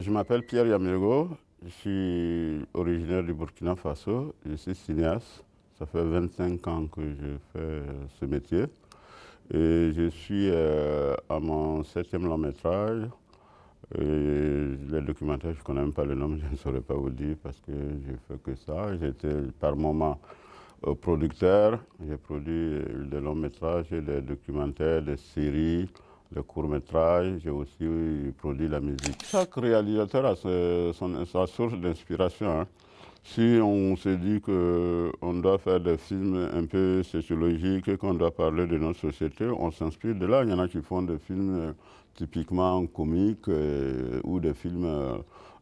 Je m'appelle Pierre Yamirgo, je suis originaire du Burkina Faso, je suis cinéaste. Ça fait 25 ans que je fais ce métier. Et je suis à mon 7e long métrage. Et les documentaires, je ne connais même pas le nom, je ne saurais pas vous dire parce que je ne fais que ça. J'étais par moment producteur, j'ai produit des longs métrages, des documentaires, des séries, des courts-métrages, j'ai aussi produit la musique. Chaque réalisateur a sa source d'inspiration, hein. Si on se dit qu'on doit faire des films un peu sociologiques, qu'on doit parler de notre société, on s'inspire de là. Il y en a qui font des films typiquement comiques ou des films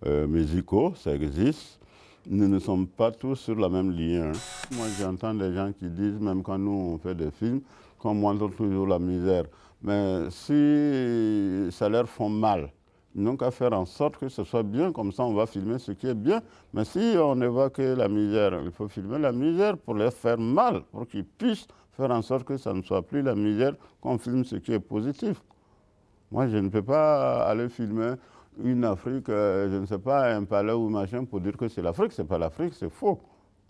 musicaux, ça existe. Nous ne sommes pas tous sur la même ligne, hein. Moi, j'entends des gens qui disent, même quand nous on fait des films, qu'on montre toujours la misère. Mais si ça leur fait mal, ils n'ont qu'à faire en sorte que ce soit bien, comme ça on va filmer ce qui est bien. Mais si on ne voit que la misère, il faut filmer la misère pour les faire mal, pour qu'ils puissent faire en sorte que ça ne soit plus la misère, qu'on filme ce qui est positif. Moi, je ne peux pas aller filmer une Afrique, je ne sais pas, un palais ou machin pour dire que c'est l'Afrique. Ce n'est pas l'Afrique, c'est faux.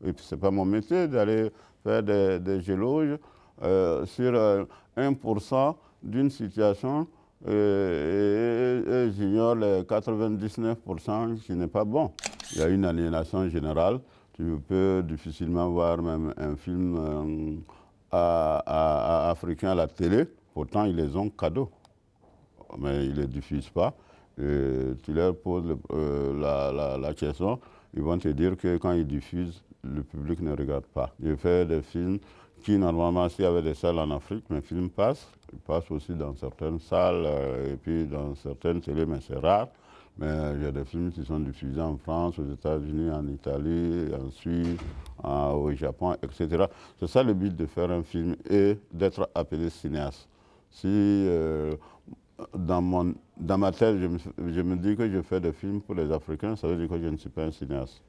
Et puis, ce n'est pas mon métier d'aller faire des éloges sur 1% d'une situation et j'ignore les 99% qui n'est pas bon. Il y a une aliénation générale. Tu peux difficilement voir même un film africain à la télé. Pourtant, ils les ont cadeaux. Mais ils ne les diffusent pas. Et tu leur poses la question, ils vont te dire que quand ils diffusent, le public ne regarde pas. Je fais des films qui, normalement, s'il y avait des salles en Afrique, mes films passent. Ils passent aussi dans certaines salles et puis dans certaines télés, mais c'est rare. Mais j'ai des films qui sont diffusés en France, aux États-Unis, en Italie, en Suisse, au Japon, etc. C'est ça le but de faire un film et d'être appelé cinéaste. Si dans ma tête, je me dis que je fais des films pour les Africains, ça veut dire que je ne suis pas un cinéaste.